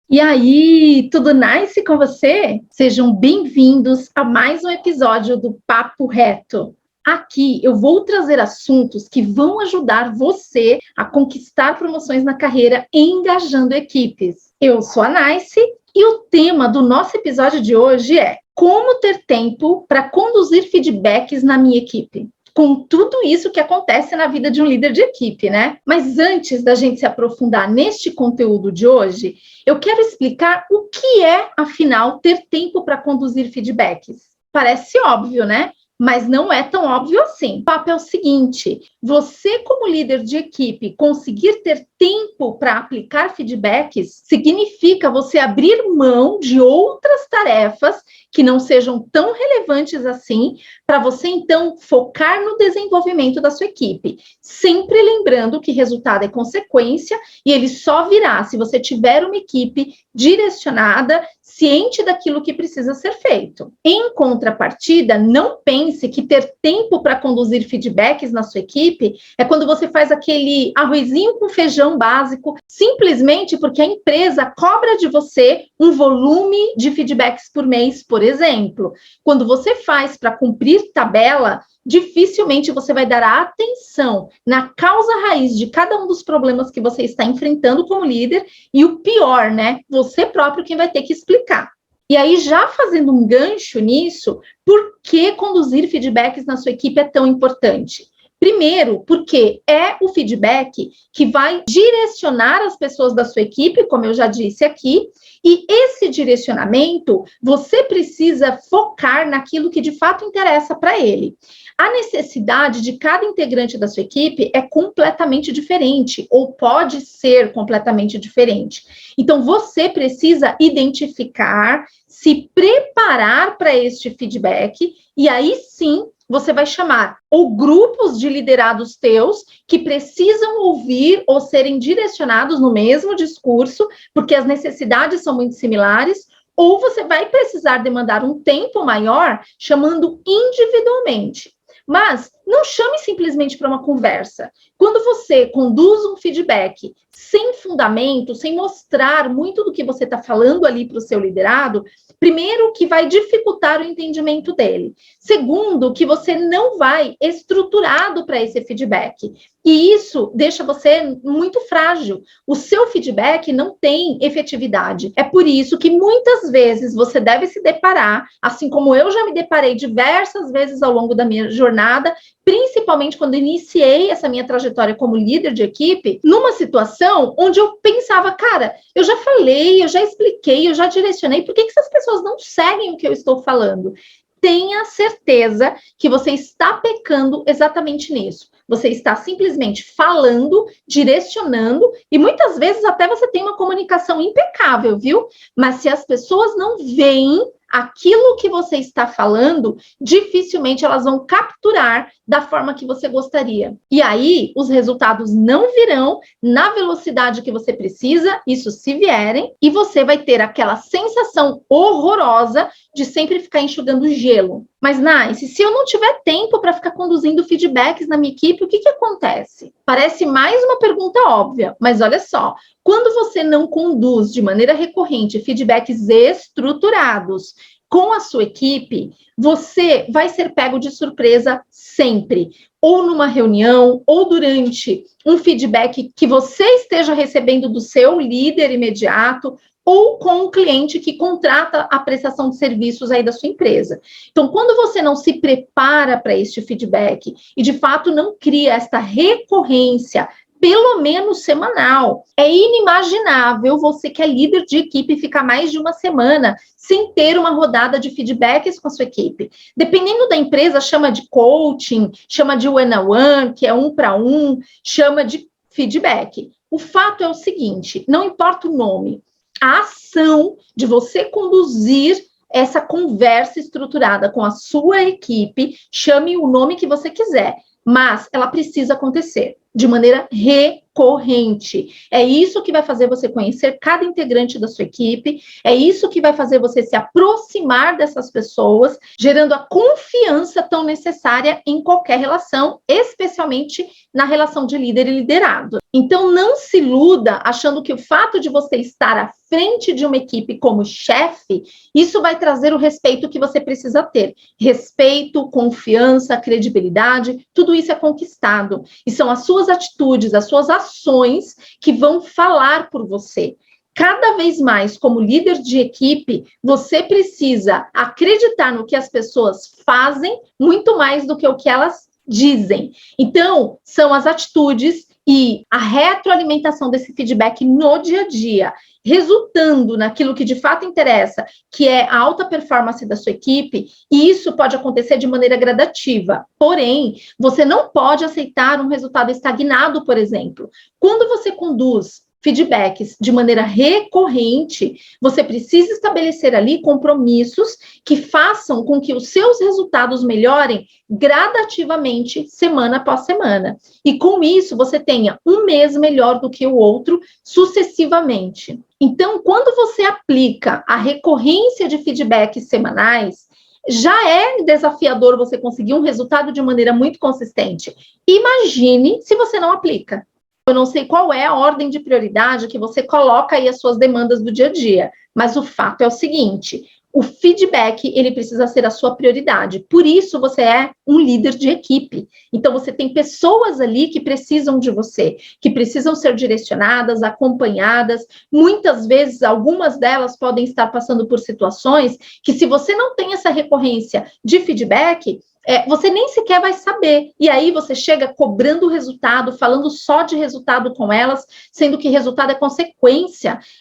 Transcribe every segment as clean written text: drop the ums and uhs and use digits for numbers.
E aí, tudo nice com você? Sejam bem-vindos a mais um episódio do Papo Reto. Aqui eu vou trazer assuntos que vão ajudar você a conquistar promoções na carreira engajando equipes. Eu sou a Nice e o tema do nosso episódio de hoje é como ter tempo para conduzir feedbacks na minha equipe. Com tudo isso que acontece na vida de um líder de equipe, né? Mas antes da gente se aprofundar neste conteúdo de hoje, eu quero explicar o que é, afinal, ter tempo para conduzir feedbacks. Parece óbvio, né? Mas não é tão óbvio assim. O papo é o seguinte: você, como líder de equipe, conseguir ter tempo para aplicar feedbacks significa você abrir mão de outras tarefas que não sejam tão relevantes assim, para você, então, focar no desenvolvimento da sua equipe. Sempre lembrando que resultado é consequência e ele só virá se você tiver uma equipe direcionada, ciente daquilo que precisa ser feito. Em contrapartida, não pense que ter tempo para conduzir feedbacks na sua equipe é quando você faz aquele arrozinho com feijão básico, simplesmente porque a empresa cobra de você um volume de feedbacks por mês, por exemplo. Quando você faz para cumprir tabela, dificilmente você vai dar atenção na causa raiz de cada um dos problemas que você está enfrentando como líder e o pior, né? Você próprio quem vai ter que explicar. E aí, já fazendo um gancho nisso, por que conduzir feedbacks na sua equipe é tão importante? Primeiro, porque é o feedback que vai direcionar as pessoas da sua equipe, como eu já disse aqui, e esse direcionamento você precisa focar naquilo que de fato interessa para ele. A necessidade de cada integrante da sua equipe é completamente diferente, ou pode ser completamente diferente. Então, você precisa identificar, se preparar para este feedback, e aí sim você vai chamar ou grupos de liderados teus que precisam ouvir ou serem direcionados no mesmo discurso, porque as necessidades são muito similares, ou você vai precisar demandar um tempo maior chamando individualmente. Mas não chame simplesmente para uma conversa. Quando você conduz um feedback sem fundamento, sem mostrar muito do que você está falando ali para o seu liderado, primeiro, que vai dificultar o entendimento dele. Segundo, que você não vai estruturado para esse feedback. E isso deixa você muito frágil. O seu feedback não tem efetividade. É por isso que muitas vezes você deve se deparar, assim como eu já me deparei diversas vezes ao longo da minha jornada, principalmente quando iniciei essa minha trajetória como líder de equipe, numa situação onde eu pensava, cara, eu já falei, eu já expliquei, eu já direcionei, por que essas pessoas não seguem o que eu estou falando? Tenha certeza que você está pecando exatamente nisso. Você está simplesmente falando, direcionando, e muitas vezes até você tem uma comunicação impecável, viu? Mas se as pessoas não veem aquilo que você está falando, dificilmente elas vão capturar da forma que você gostaria. E aí, os resultados não virão na velocidade que você precisa, isso se vierem, e você vai ter aquela sensação horrorosa de sempre ficar enxugando gelo. Mas, Nice, se eu não tiver tempo para ficar conduzindo feedbacks na minha equipe, o que acontece? Parece mais uma pergunta óbvia, mas olha só, quando você não conduz de maneira recorrente feedbacks estruturados com a sua equipe, você vai ser pego de surpresa sempre, ou numa reunião, ou durante um feedback que você esteja recebendo do seu líder imediato, ou com um cliente que contrata a prestação de serviços aí da sua empresa. Então, quando você não se prepara para este feedback e, de fato, não cria esta recorrência, pelo menos semanal, é inimaginável você que é líder de equipe ficar mais de uma semana sem ter uma rodada de feedbacks com a sua equipe. Dependendo da empresa, chama de coaching, chama de one-on-one, que é um para um, chama de feedback. O fato é o seguinte, não importa o nome, a ação de você conduzir essa conversa estruturada com a sua equipe, chame o nome que você quiser, mas ela precisa acontecer de maneira recorrente. É isso que vai fazer você conhecer cada integrante da sua equipe, é isso que vai fazer você se aproximar dessas pessoas, gerando a confiança tão necessária em qualquer relação, especialmente na relação de líder e liderado. Então, não se iluda achando que o fato de você estar à frente de uma equipe como chefe, isso vai trazer o respeito que você precisa ter. Respeito, confiança, credibilidade, tudo isso é conquistado. E são as suas atitudes, as suas ações que vão falar por você. Cada vez mais, como líder de equipe, você precisa acreditar no que as pessoas fazem muito mais do que o que elas dizem. Então, são as atitudes e a retroalimentação desse feedback no dia a dia, resultando naquilo que de fato interessa, que é a alta performance da sua equipe, e isso pode acontecer de maneira gradativa. Porém, você não pode aceitar um resultado estagnado, por exemplo. Quando você conduz feedbacks de maneira recorrente, você precisa estabelecer ali compromissos que façam com que os seus resultados melhorem gradativamente, semana após semana. E com isso, você tenha um mês melhor do que o outro, sucessivamente. Então, quando você aplica a recorrência de feedbacks semanais, já é desafiador você conseguir um resultado de maneira muito consistente. Imagine se você não aplica. Eu não sei qual é a ordem de prioridade que você coloca aí as suas demandas do dia a dia, mas o fato é o seguinte: o feedback, ele precisa ser a sua prioridade. Por isso, você é um líder de equipe. Então, você tem pessoas ali que precisam de você, que precisam ser direcionadas, acompanhadas. Muitas vezes, algumas delas podem estar passando por situações que, se você não tem essa recorrência de feedback, você nem sequer vai saber. E aí você chega cobrando o resultado, falando só de resultado com elas, sendo que resultado é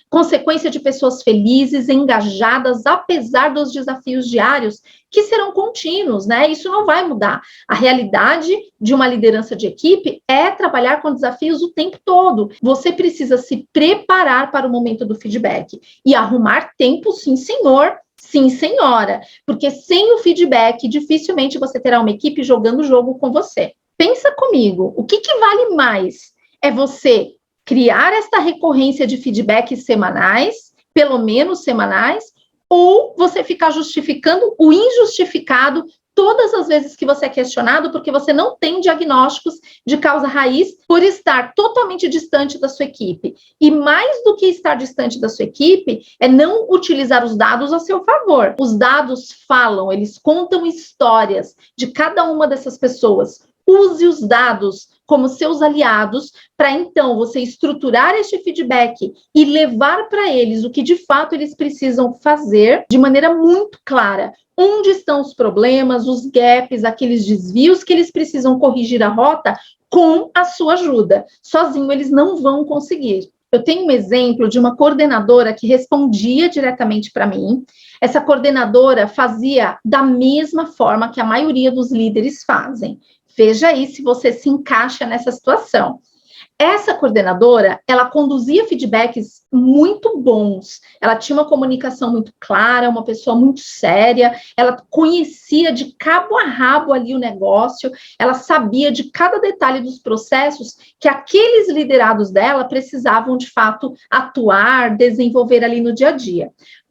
consequência de pessoas felizes, engajadas, apesar dos desafios diários, que serão contínuos, né? Isso não vai mudar. A realidade de uma liderança de equipe é trabalhar com desafios o tempo todo. Você precisa se preparar para o momento do feedback e arrumar tempo, sim, senhor, sim, senhora, porque sem o feedback, dificilmente você terá uma equipe jogando o jogo com você. Pensa comigo, o que vale mais? É você criar esta recorrência de feedbacks semanais, pelo menos semanais, ou você ficar justificando o injustificado todas as vezes que você é questionado, porque você não tem diagnósticos de causa raiz por estar totalmente distante da sua equipe. E mais do que estar distante da sua equipe, é não utilizar os dados a seu favor. Os dados falam, eles contam histórias de cada uma dessas pessoas. Use os dados como seus aliados para, então, você estruturar este feedback e levar para eles o que, de fato, eles precisam fazer de maneira muito clara. Onde estão os problemas, os gaps, aqueles desvios que eles precisam corrigir a rota com a sua ajuda. Sozinho, eles não vão conseguir. Eu tenho um exemplo de uma coordenadora que respondia diretamente para mim. Essa coordenadora fazia da mesma forma que a maioria dos líderes fazem. Veja aí se você se encaixa nessa situação. Essa coordenadora, ela conduzia feedbacks muito bons, ela tinha uma comunicação muito clara, uma pessoa muito séria, ela conhecia de cabo a rabo ali o negócio, ela sabia de cada detalhe dos processos que aqueles liderados dela precisavam, de fato, atuar, desenvolver ali no dia a dia.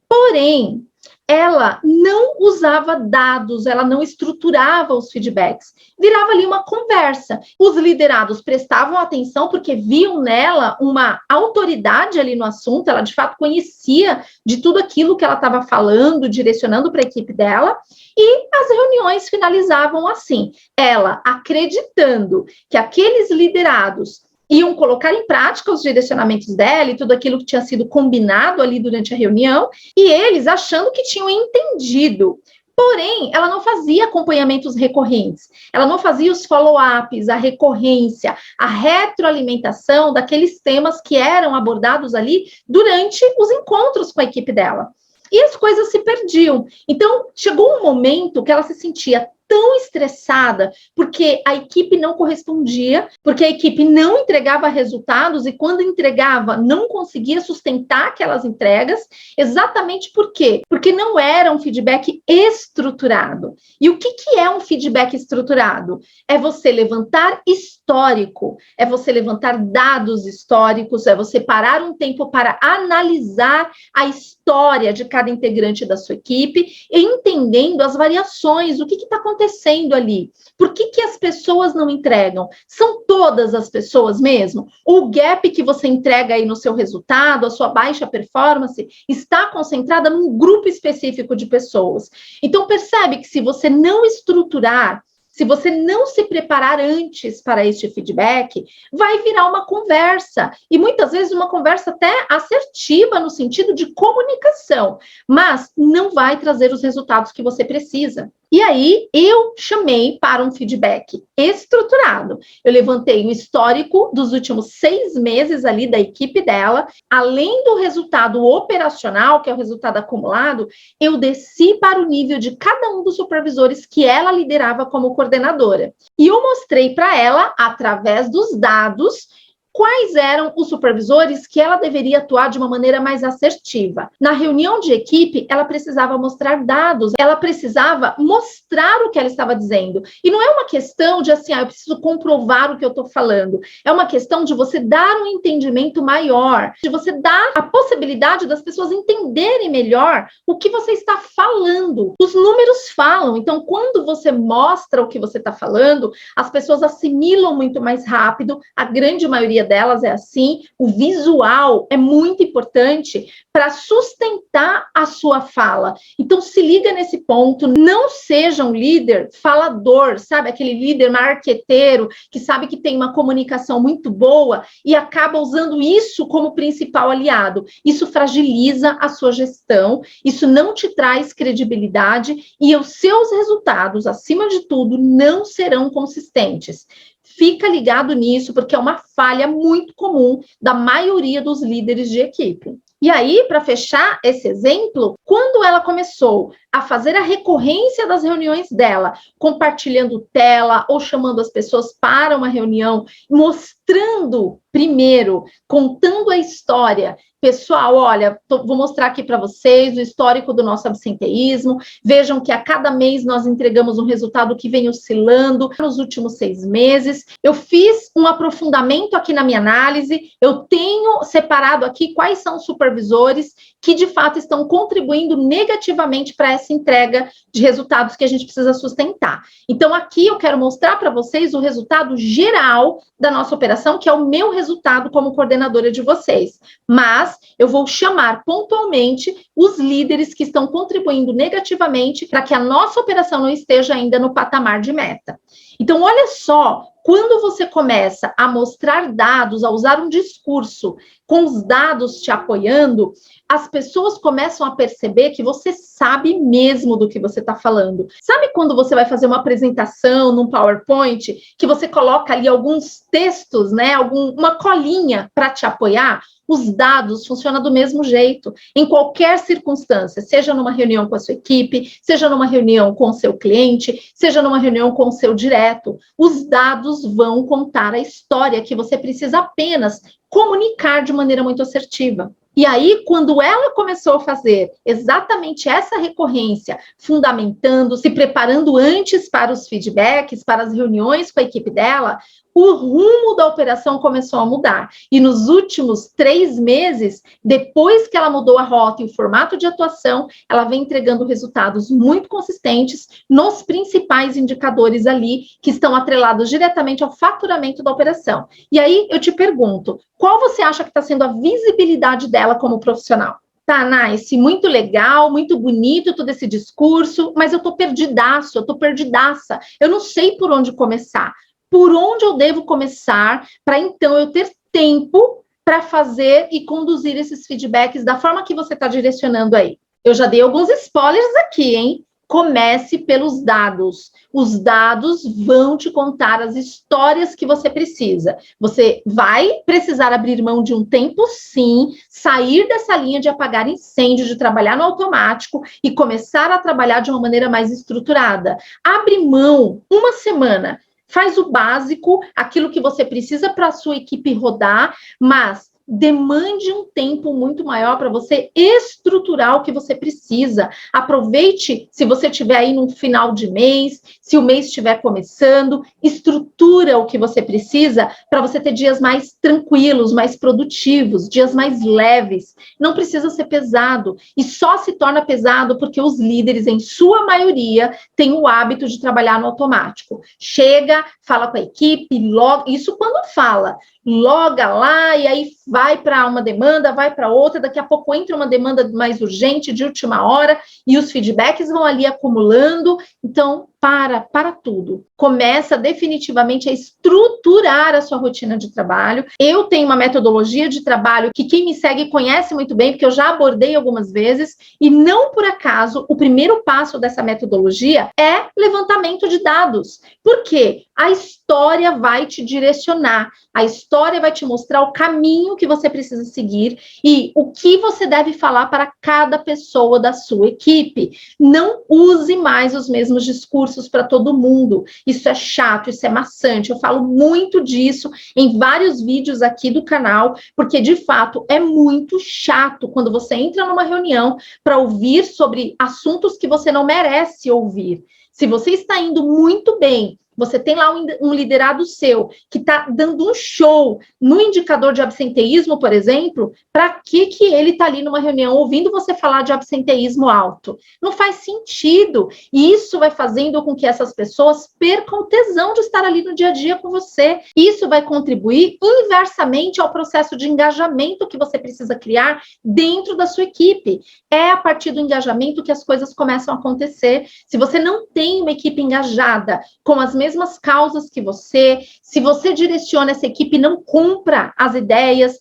Porém, ela não usava dados, ela não estruturava os feedbacks. Virava ali uma conversa. Os liderados prestavam atenção porque viam nela uma autoridade ali no assunto, ela de fato conhecia de tudo aquilo que ela estava falando, direcionando para a equipe dela, e as reuniões finalizavam assim, ela acreditando que aqueles liderados iam colocar em prática os direcionamentos dela e tudo aquilo que tinha sido combinado ali durante a reunião, e eles achando que tinham entendido. Porém, ela não fazia acompanhamentos recorrentes, ela não fazia os follow-ups, a recorrência, a retroalimentação daqueles temas que eram abordados ali durante os encontros com a equipe dela. E as coisas se perdiam. Então, chegou um momento que ela se sentia tão estressada, porque a equipe não correspondia, porque a equipe não entregava resultados e quando entregava, não conseguia sustentar aquelas entregas, exatamente por quê? Porque não era um feedback estruturado. E o que é um feedback estruturado? É você levantar histórico, é você levantar dados históricos, é você parar um tempo para analisar a história de cada integrante da sua equipe, e entendendo as variações, o que está acontecendo acontecendo ali? Por que as pessoas não entregam? São todas as pessoas mesmo? O gap que você entrega aí no seu resultado, a sua baixa performance, está concentrada num grupo específico de pessoas. Então, percebe que se você não estruturar, se você não se preparar antes para este feedback, vai virar uma conversa. E muitas vezes uma conversa até assertiva no sentido de comunicação, mas não vai trazer os resultados que você precisa. E aí, eu chamei para um feedback estruturado. Eu levantei o histórico dos últimos 6 meses ali da equipe dela, além do resultado operacional, que é o resultado acumulado, eu desci para o nível de cada um dos supervisores que ela liderava como coordenadora. E eu mostrei para ela, através dos dados, quais eram os supervisores que ela deveria atuar de uma maneira mais assertiva. Na reunião de equipe, ela precisava mostrar dados, ela precisava mostrar o que ela estava dizendo. E não é uma questão de assim, eu preciso comprovar o que eu estou falando. É uma questão de você dar um entendimento maior, de você dar a possibilidade das pessoas entenderem melhor o que você está falando. Os números falam, então quando você mostra o que você está falando, as pessoas assimilam muito mais rápido, a grande maioria delas é assim, o visual é muito importante para sustentar a sua fala. Então, se liga nesse ponto, não seja um líder falador, sabe? Aquele líder marqueteiro que sabe que tem uma comunicação muito boa e acaba usando isso como principal aliado. Isso fragiliza a sua gestão, isso não te traz credibilidade e os seus resultados, acima de tudo, não serão consistentes. Fica ligado nisso, porque é uma falha muito comum da maioria dos líderes de equipe. E aí, para fechar esse exemplo, quando ela começou a fazer a recorrência das reuniões dela, compartilhando tela ou chamando as pessoas para uma reunião, mostrando primeiro, contando a história. Pessoal, olha, vou mostrar aqui para vocês o histórico do nosso absenteísmo. Vejam que a cada mês nós entregamos um resultado que vem oscilando nos últimos 6 meses. Eu fiz um aprofundamento aqui na minha análise. Eu tenho separado aqui quais são os supervisores que, de fato, estão contribuindo negativamente para essa entrega de resultados que a gente precisa sustentar. Então, aqui eu quero mostrar para vocês o resultado geral da nossa operação, que é o meu resultado como coordenadora de vocês. Mas eu vou chamar pontualmente os líderes que estão contribuindo negativamente para que a nossa operação não esteja ainda no patamar de meta. Então, olha só, quando você começa a mostrar dados, a usar um discurso com os dados te apoiando, as pessoas começam a perceber que você sabe mesmo do que você está falando. Sabe quando você vai fazer uma apresentação num PowerPoint, que você coloca ali alguns textos, né, uma colinha para te apoiar? Os dados funcionam do mesmo jeito, em qualquer circunstância, seja numa reunião com a sua equipe, seja numa reunião com o seu cliente, seja numa reunião com o seu direto. Os dados vão contar a história que você precisa apenas comunicar de maneira muito assertiva. E aí, quando ela começou a fazer exatamente essa recorrência, fundamentando, se preparando antes para os feedbacks, para as reuniões com a equipe dela, o rumo da operação começou a mudar. E nos últimos 3 meses, depois que ela mudou a rota e o formato de atuação, ela vem entregando resultados muito consistentes nos principais indicadores ali, que estão atrelados diretamente ao faturamento da operação. E aí, eu te pergunto, qual você acha que está sendo a visibilidade dela como profissional? Tá, Nice, muito legal, muito bonito todo esse discurso, mas eu tô perdidaço, eu tô perdidaça. Eu não sei por onde começar. Por onde eu devo começar para, então, eu ter tempo para fazer e conduzir esses feedbacks da forma que você está direcionando aí? Eu já dei alguns spoilers aqui, hein? Comece pelos dados. Os dados vão te contar as histórias que você precisa. Você vai precisar abrir mão de um tempo, sim, sair dessa linha de apagar incêndio, de trabalhar no automático e começar a trabalhar de uma maneira mais estruturada. Abre mão uma semana. Faz o básico, aquilo que você precisa para a sua equipe rodar, mas demande um tempo muito maior para você estruturar o que você precisa. Aproveite, se você estiver aí no final de mês, se o mês estiver começando, estrutura o que você precisa para você ter dias mais tranquilos, mais produtivos, dias mais leves. Não precisa ser pesado, e só se torna pesado porque os líderes, em sua maioria, têm o hábito de trabalhar no automático. Chega, fala com a equipe, logo, isso quando fala, loga lá e aí vai para uma demanda, vai para outra, daqui a pouco entra uma demanda mais urgente, de última hora, e os feedbacks vão ali acumulando. Então, para tudo. Começa definitivamente a estruturar a sua rotina de trabalho. Eu tenho uma metodologia de trabalho que quem me segue conhece muito bem, porque eu já abordei algumas vezes, e não por acaso, o primeiro passo dessa metodologia é levantamento de dados. Por quê? A história vai te direcionar, a história vai te mostrar o caminho que você precisa seguir e o que você deve falar para cada pessoa da sua equipe. Não use mais os mesmos discursos para todo mundo. Isso é chato, isso é maçante. Eu falo muito disso em vários vídeos aqui do canal, porque de fato é muito chato quando você entra numa reunião para ouvir sobre assuntos que você não merece ouvir. Se você está indo muito bem, você tem lá um liderado seu que está dando um show no indicador de absenteísmo, por exemplo, para que ele está ali numa reunião ouvindo você falar de absenteísmo alto? Não faz sentido. E isso vai fazendo com que essas pessoas percam o tesão de estar ali no dia a dia com você. Isso vai contribuir inversamente ao processo de engajamento que você precisa criar dentro da sua equipe. É a partir do engajamento que as coisas começam a acontecer. Se você não tem uma equipe engajada com as mesmas causas que você, se você direciona essa equipe, não cumpra as ideias,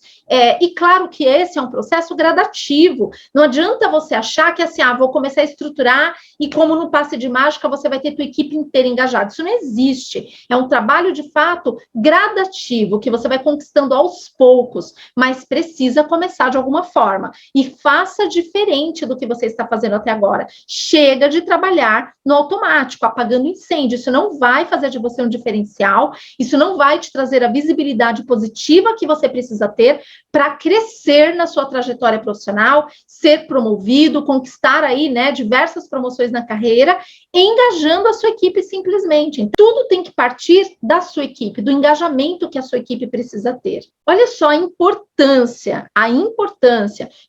e claro que esse é um processo gradativo, não adianta você achar que assim, vou começar a estruturar e como no passe de mágica você vai ter tua equipe inteira engajada, isso não existe, é um trabalho de fato gradativo, que você vai conquistando aos poucos, mas precisa começar de alguma forma, e faça diferente do que você está fazendo até agora, chega de trabalhar no automático, apagando incêndio, isso não vai fazer de você um diferencial, isso não vai te trazer a visibilidade positiva que você precisa ter para crescer na sua trajetória profissional, ser promovido, conquistar aí, né, diversas promoções na carreira, engajando a sua equipe simplesmente. Tudo tem que partir da sua equipe, do engajamento que a sua equipe precisa ter. Olha só a importância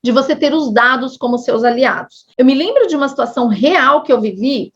de você ter os dados como seus aliados. Eu me lembro de uma situação real que eu vivi,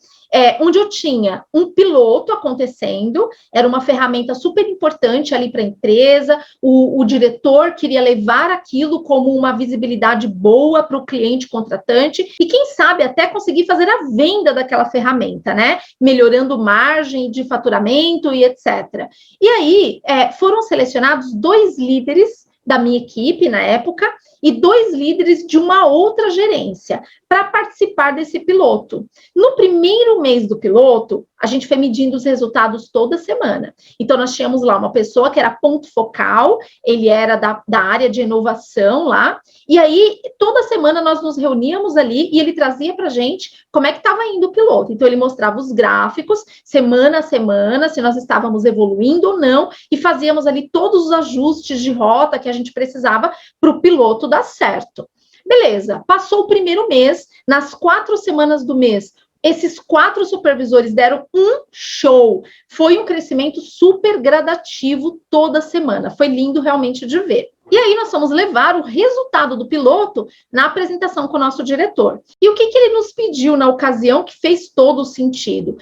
onde eu tinha um piloto acontecendo, era uma ferramenta super importante ali para a empresa, o diretor queria levar aquilo como uma visibilidade boa para o cliente contratante, e quem sabe até conseguir fazer a venda daquela ferramenta, né? Melhorando margem de faturamento e etc. E aí, foram selecionados 2 líderes da minha equipe na época, e 2 líderes de uma outra gerência para participar desse piloto. No primeiro mês do piloto, a gente foi medindo os resultados toda semana. Então, nós tínhamos lá uma pessoa que era ponto focal, ele era da área de inovação lá, e aí, toda semana nós nos reuníamos ali e ele trazia para a gente como é que estava indo o piloto. Então, ele mostrava os gráficos, semana a semana, se nós estávamos evoluindo ou não, e fazíamos ali todos os ajustes de rota que a gente precisava para o piloto dar certo. Beleza, passou o primeiro mês, nas 4 semanas do mês, esses 4 supervisores deram um show. Foi um crescimento super gradativo toda semana. Foi lindo realmente de ver. E aí nós fomos levar o resultado do piloto na apresentação com o nosso diretor. E o que ele nos pediu na ocasião que fez todo o sentido?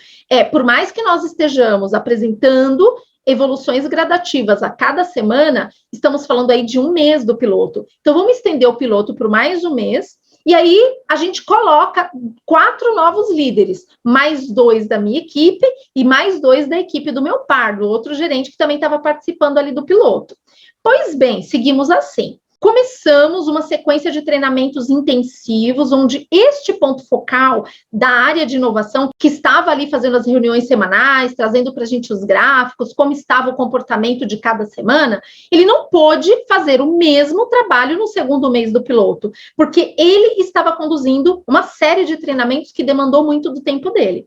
Por mais que nós estejamos apresentando evoluções gradativas a cada semana, estamos falando aí de um mês do piloto. Então, vamos estender o piloto por mais um mês, e aí a gente coloca 4 novos líderes, mais 2 da minha equipe e mais 2 da equipe do meu par, do outro gerente que também estava participando ali do piloto. Pois bem, seguimos assim. Começamos uma sequência de treinamentos intensivos, onde este ponto focal da área de inovação, que estava ali fazendo as reuniões semanais, trazendo para a gente os gráficos, como estava o comportamento de cada semana, ele não pôde fazer o mesmo trabalho no segundo mês do piloto, porque ele estava conduzindo uma série de treinamentos que demandou muito do tempo dele.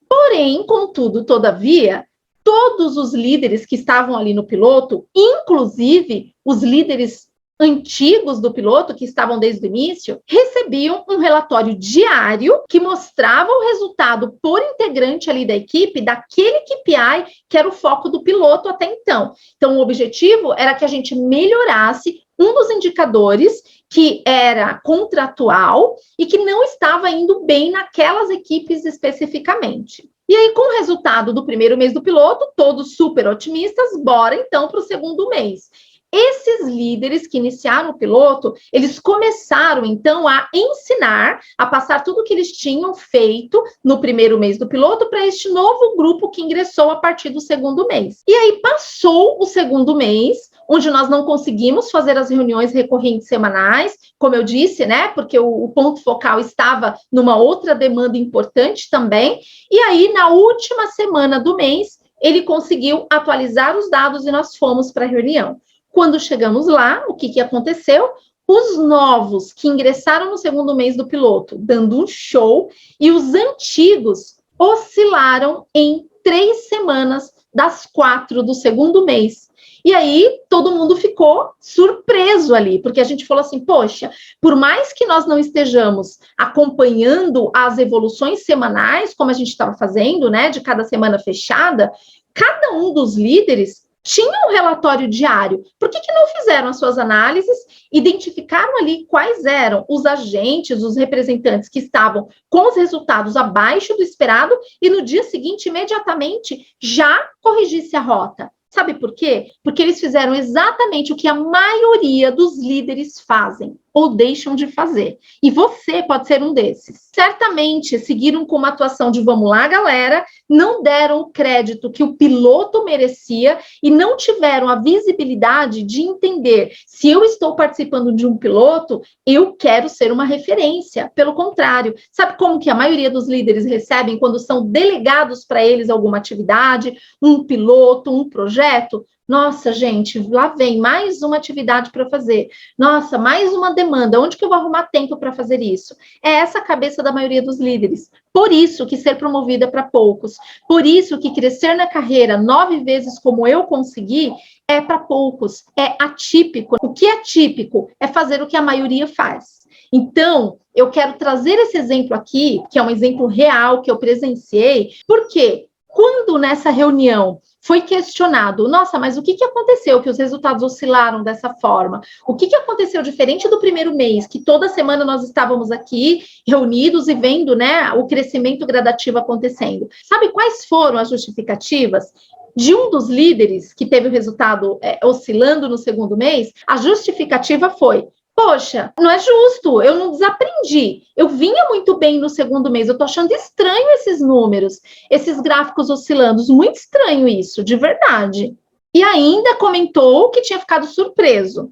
Porém, contudo, todavia, todos os líderes que estavam ali no piloto, inclusive os líderes antigos do piloto, que estavam desde o início, recebiam um relatório diário que mostrava o resultado por integrante ali da equipe, daquele KPI que era o foco do piloto até então. Então, o objetivo era que a gente melhorasse um dos indicadores que era contratual e que não estava indo bem naquelas equipes especificamente. E aí, com o resultado do primeiro mês do piloto, todos super otimistas, bora então para o segundo mês. Esses líderes que iniciaram o piloto, eles começaram, então, a ensinar, a passar tudo que eles tinham feito no primeiro mês do piloto para este novo grupo que ingressou a partir do segundo mês. E aí, passou o segundo mês, onde nós não conseguimos fazer as reuniões recorrentes semanais, como eu disse, né, porque o ponto focal estava numa outra demanda importante também, e aí, na última semana do mês, ele conseguiu atualizar os dados e nós fomos para a reunião. Quando chegamos lá, o que aconteceu? Os novos que ingressaram no segundo mês do piloto, dando um show, e os antigos oscilaram em 3 semanas das 4 do segundo mês. E aí, todo mundo ficou surpreso ali, porque a gente falou assim, poxa, por mais que nós não estejamos acompanhando as evoluções semanais, como a gente estava fazendo, né, de cada semana fechada, cada um dos líderes tinha um relatório diário. Por que não fizeram as suas análises, identificaram ali quais eram os agentes, os representantes que estavam com os resultados abaixo do esperado e no dia seguinte, imediatamente, já corrigisse a rota? Sabe por quê? Porque eles fizeram exatamente o que a maioria dos líderes fazem ou deixam de fazer. E você pode ser um desses. Certamente seguiram com uma atuação de vamos lá, galera, não deram o crédito que o piloto merecia e não tiveram a visibilidade de entender se eu estou participando de um piloto, eu quero ser uma referência. Pelo contrário, sabe como que a maioria dos líderes recebem quando são delegados para eles alguma atividade, um piloto, um projeto? Nossa, gente, lá vem mais uma atividade para fazer. Nossa, mais uma demanda. Onde que eu vou arrumar tempo para fazer isso? É essa a cabeça da maioria dos líderes. Por isso que ser promovida para poucos. Por isso que crescer na carreira 9 vezes como eu consegui é para poucos. É atípico. O que é típico é fazer o que a maioria faz. Então, eu quero trazer esse exemplo aqui, que é um exemplo real que eu presenciei, porque quando nessa reunião foi questionado, nossa, mas o que aconteceu que os resultados oscilaram dessa forma? O que aconteceu diferente do primeiro mês, que toda semana nós estávamos aqui reunidos e vendo, né, o crescimento gradativo acontecendo? Sabe quais foram as justificativas? De um dos líderes que teve o resultado oscilando no segundo mês, a justificativa foi: poxa, não é justo, eu não desaprendi. Eu vinha muito bem no segundo mês, eu tô achando estranho esses números, esses gráficos oscilando, muito estranho isso, de verdade. E ainda comentou que tinha ficado surpreso.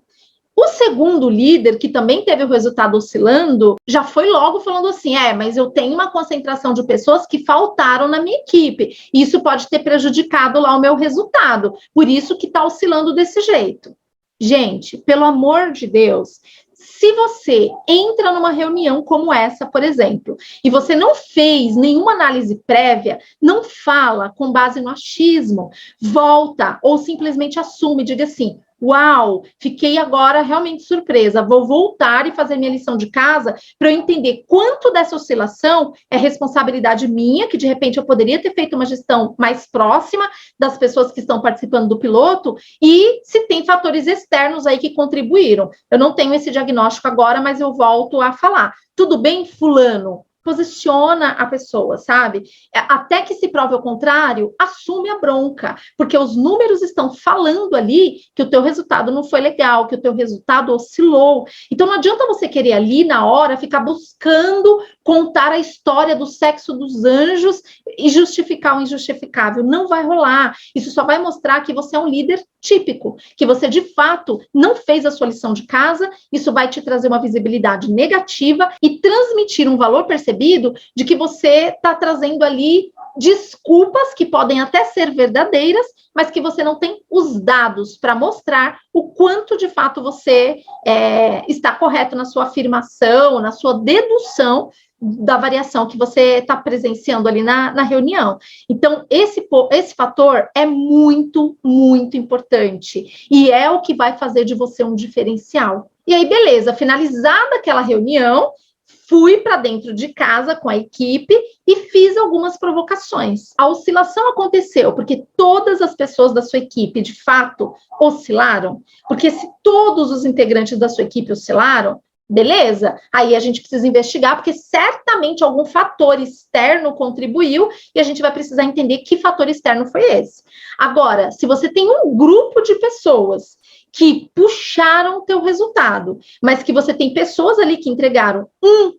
O segundo líder, que também teve o resultado oscilando, já foi logo falando assim, mas eu tenho uma concentração de pessoas que faltaram na minha equipe, e isso pode ter prejudicado lá o meu resultado, por isso que tá oscilando desse jeito. Gente, pelo amor de Deus, se você entra numa reunião como essa, por exemplo, e você não fez nenhuma análise prévia, não fala com base no achismo, volta ou simplesmente assume, diga assim: uau, fiquei agora realmente surpresa, vou voltar e fazer minha lição de casa para eu entender quanto dessa oscilação é responsabilidade minha, que de repente eu poderia ter feito uma gestão mais próxima das pessoas que estão participando do piloto, e se tem fatores externos aí que contribuíram. Eu não tenho esse diagnóstico agora, mas eu volto a falar. Tudo bem, fulano? Posiciona a pessoa, sabe? Até que se prove o contrário, assume a bronca, porque os números estão falando ali que o teu resultado não foi legal, que o teu resultado oscilou. Então não adianta você querer ali na hora ficar buscando contar a história do sexo dos anjos e justificar o injustificável. Não vai rolar. Isso só vai mostrar que você é um líder típico, que você de fato não fez a sua lição de casa. Isso vai te trazer uma visibilidade negativa e transmitir um valor percebido de que você está trazendo ali desculpas que podem até ser verdadeiras, mas que você não tem os dados para mostrar o quanto de fato você está correto na sua afirmação, na sua dedução da variação que você está presenciando ali na reunião. Então, esse fator é muito, muito importante e é o que vai fazer de você um diferencial. E aí, beleza, finalizada aquela reunião, fui para dentro de casa com a equipe e fiz algumas provocações. A oscilação aconteceu porque todas as pessoas da sua equipe, de fato, oscilaram. Porque se todos os integrantes da sua equipe oscilaram, beleza, aí a gente precisa investigar, porque certamente algum fator externo contribuiu e a gente vai precisar entender que fator externo foi esse. Agora, se você tem um grupo de pessoas que puxaram o teu resultado, mas que você tem pessoas ali que entregaram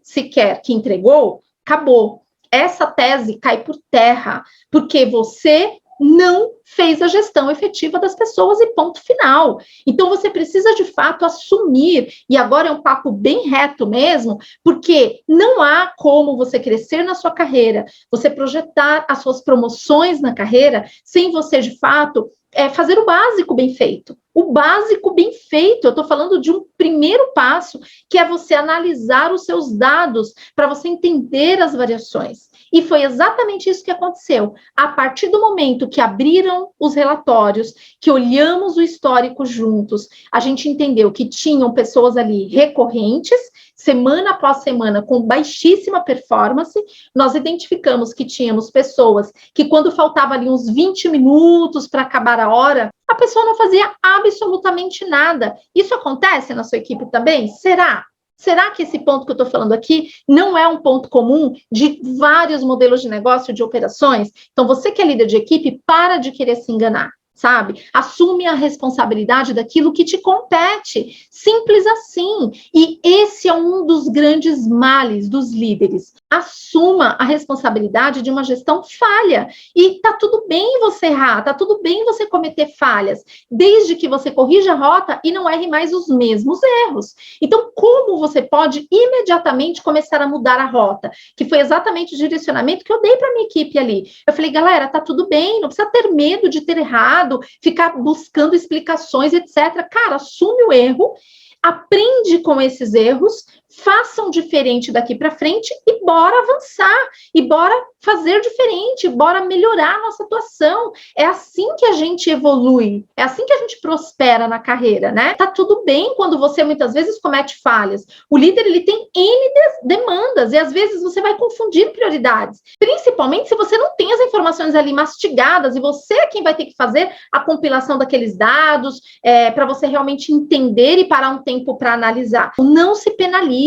sequer que entregou, acabou. Essa tese cai por terra, porque você não fez a gestão efetiva das pessoas e ponto final. Então, você precisa, de fato, assumir, e agora é um papo bem reto mesmo, porque não há como você crescer na sua carreira, você projetar as suas promoções na carreira, sem você, de fato, fazer o básico bem feito. O básico bem feito, eu estou falando de um primeiro passo, que é você analisar os seus dados para você entender as variações. E foi exatamente isso que aconteceu. A partir do momento que abriram os relatórios, que olhamos o histórico juntos, a gente entendeu que tinham pessoas ali recorrentes, semana após semana, com baixíssima performance. Nós identificamos que tínhamos pessoas que, quando faltava ali uns 20 minutos para acabar a hora, a pessoa não fazia absolutamente nada. Isso acontece na sua equipe também? Será? Será que esse ponto que eu estou falando aqui não é um ponto comum de vários modelos de negócio, de operações? Então, você que é líder de equipe, para de querer se enganar, sabe? Assume a responsabilidade daquilo que te compete. Simples assim. E esse é um dos grandes males dos líderes. Assuma a responsabilidade de uma gestão falha. E tá tudo bem você errar, tá tudo bem você cometer falhas, desde que você corrija a rota e não erre mais os mesmos erros. Então, como você pode imediatamente começar a mudar a rota? Que foi exatamente o direcionamento que eu dei para minha equipe ali. Eu falei, galera, tá tudo bem, não precisa ter medo de ter errado, ficar buscando explicações, etc. Cara, assume o erro, aprende com esses erros, façam diferente daqui para frente e bora avançar, e bora fazer diferente, bora melhorar a nossa atuação. É assim que a gente evolui, é assim que a gente prospera na carreira, né? Tá tudo bem quando você muitas vezes comete falhas. O líder, ele tem N demandas e às vezes você vai confundir prioridades, principalmente se você não tem as informações ali mastigadas e você é quem vai ter que fazer a compilação daqueles dados para você realmente entender e parar um tempo para analisar. Não se penalize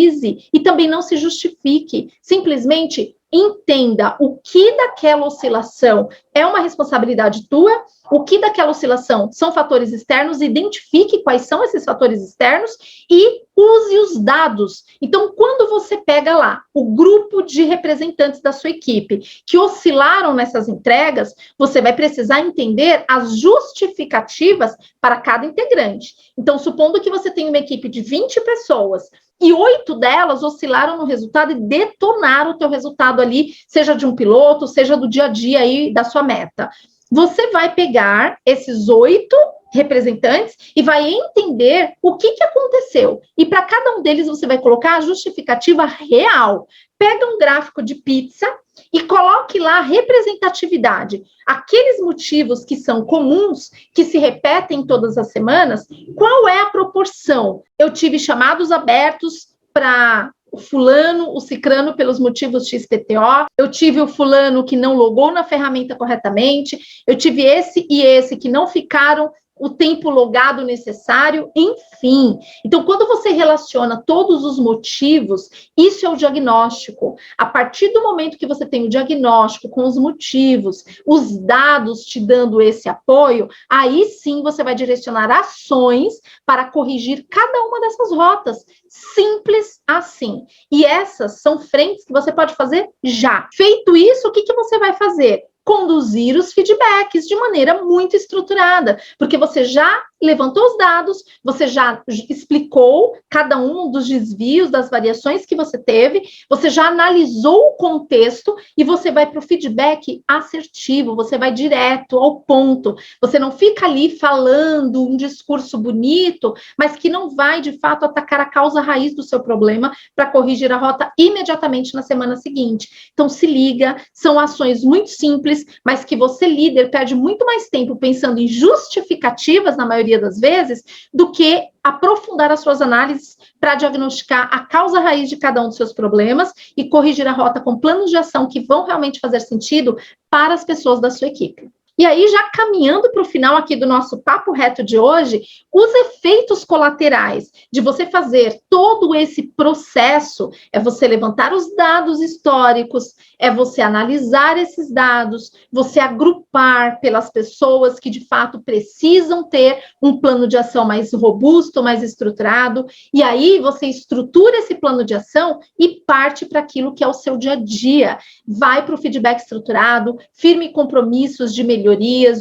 e também não se justifique, simplesmente entenda o que daquela oscilação é uma responsabilidade tua, o que daquela oscilação são fatores externos, identifique quais são esses fatores externos e use os dados. Então, quando você pega lá o grupo de representantes da sua equipe que oscilaram nessas entregas, você vai precisar entender as justificativas para cada integrante. Então, supondo que você tem uma equipe de 20 pessoas, e 8 delas oscilaram no resultado e detonaram o teu resultado ali, seja de um piloto, seja do dia a dia aí da sua meta. Você vai pegar esses 8 representantes e vai entender o que aconteceu. E para cada um deles você vai colocar a justificativa real. Pega um gráfico de pizza e coloque lá a representatividade. Aqueles motivos que são comuns, que se repetem todas as semanas, qual é a proporção? Eu tive chamados abertos para o fulano, o cicrano pelos motivos XPTO, eu tive o fulano que não logou na ferramenta corretamente, eu tive esse e esse que não ficaram o tempo logado necessário, enfim. Então, quando você relaciona todos os motivos, isso é o diagnóstico. A partir do momento que você tem o diagnóstico com os motivos, os dados te dando esse apoio, aí sim você vai direcionar ações para corrigir cada uma dessas rotas. Simples assim. E essas são frentes que você pode fazer já. Feito isso, o que você vai fazer? Conduzir os feedbacks de maneira muito estruturada, porque você já levantou os dados, você já explicou cada um dos desvios, das variações que você teve, você já analisou o contexto e você vai para o feedback assertivo, você vai direto ao ponto, você não fica ali falando um discurso bonito, mas que não vai, de fato, atacar a causa raiz do seu problema para corrigir a rota imediatamente na semana seguinte. Então, se liga, são ações muito simples, mas que você, líder, perde muito mais tempo pensando em justificativas, na maioria das vezes, do que aprofundar as suas análises para diagnosticar a causa raiz de cada um dos seus problemas e corrigir a rota com planos de ação que vão realmente fazer sentido para as pessoas da sua equipe. E aí, já caminhando para o final aqui do nosso papo reto de hoje, os efeitos colaterais de você fazer todo esse processo é você levantar os dados históricos, é você analisar esses dados, você agrupar pelas pessoas que de fato precisam ter um plano de ação mais robusto, mais estruturado, e aí você estrutura esse plano de ação e parte para aquilo que é o seu dia a dia. Vai para o feedback estruturado, firme compromissos de melhorias,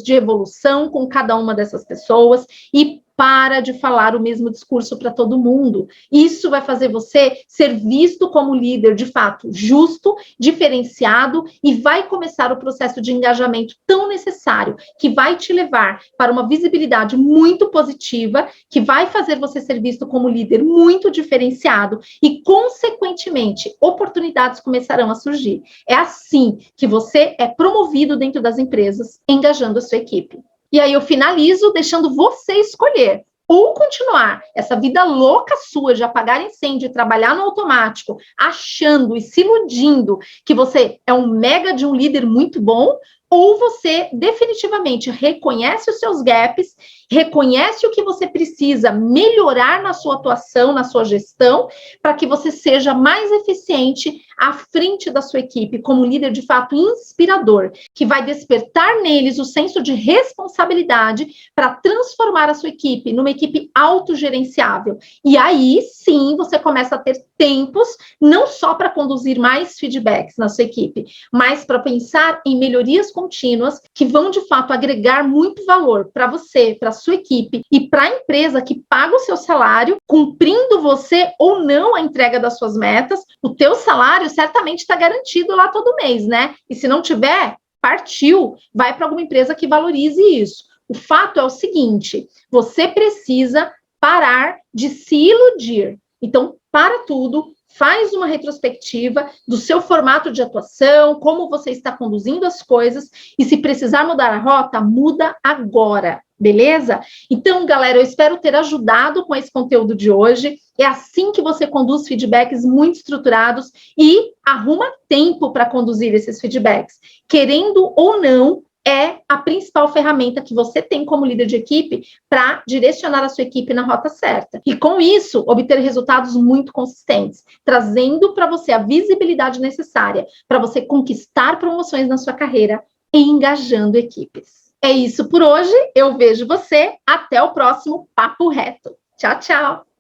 de evolução com cada uma dessas pessoas e para de falar o mesmo discurso para todo mundo. Isso vai fazer você ser visto como líder, de fato, justo, diferenciado e vai começar o processo de engajamento tão necessário que vai te levar para uma visibilidade muito positiva, que vai fazer você ser visto como líder muito diferenciado e, consequentemente, oportunidades começarão a surgir. É assim que você é promovido dentro das empresas, engajando a sua equipe. E aí eu finalizo deixando você escolher ou continuar essa vida louca sua de apagar incêndio e trabalhar no automático, achando e se iludindo que você é um mega de um líder muito bom, ou você definitivamente reconhece os seus gaps, reconhece o que você precisa melhorar na sua atuação, na sua gestão, para que você seja mais eficiente à frente da sua equipe, como um líder de fato inspirador, que vai despertar neles o senso de responsabilidade para transformar a sua equipe numa equipe autogerenciável. E aí, sim, você começa a ter tempos, não só para conduzir mais feedbacks na sua equipe, mas para pensar em melhorias contínuas que vão, de fato, agregar muito valor para você, para a sua equipe e para a empresa que paga o seu salário, cumprindo você ou não a entrega das suas metas. O teu salário certamente está garantido lá todo mês, né? E se não tiver, partiu, vai para alguma empresa que valorize isso. O fato é o seguinte, você precisa parar de se iludir. Então, para tudo, faz uma retrospectiva do seu formato de atuação, como você está conduzindo as coisas, e se precisar mudar a rota, muda agora, beleza? Então, galera, eu espero ter ajudado com esse conteúdo de hoje. É assim que você conduz feedbacks muito estruturados e arruma tempo para conduzir esses feedbacks. Querendo ou não, é a principal ferramenta que você tem como líder de equipe para direcionar a sua equipe na rota certa. E com isso, obter resultados muito consistentes, trazendo para você a visibilidade necessária para você conquistar promoções na sua carreira e engajando equipes. É isso por hoje. Eu vejo você. Até o próximo Papo Reto. Tchau, tchau.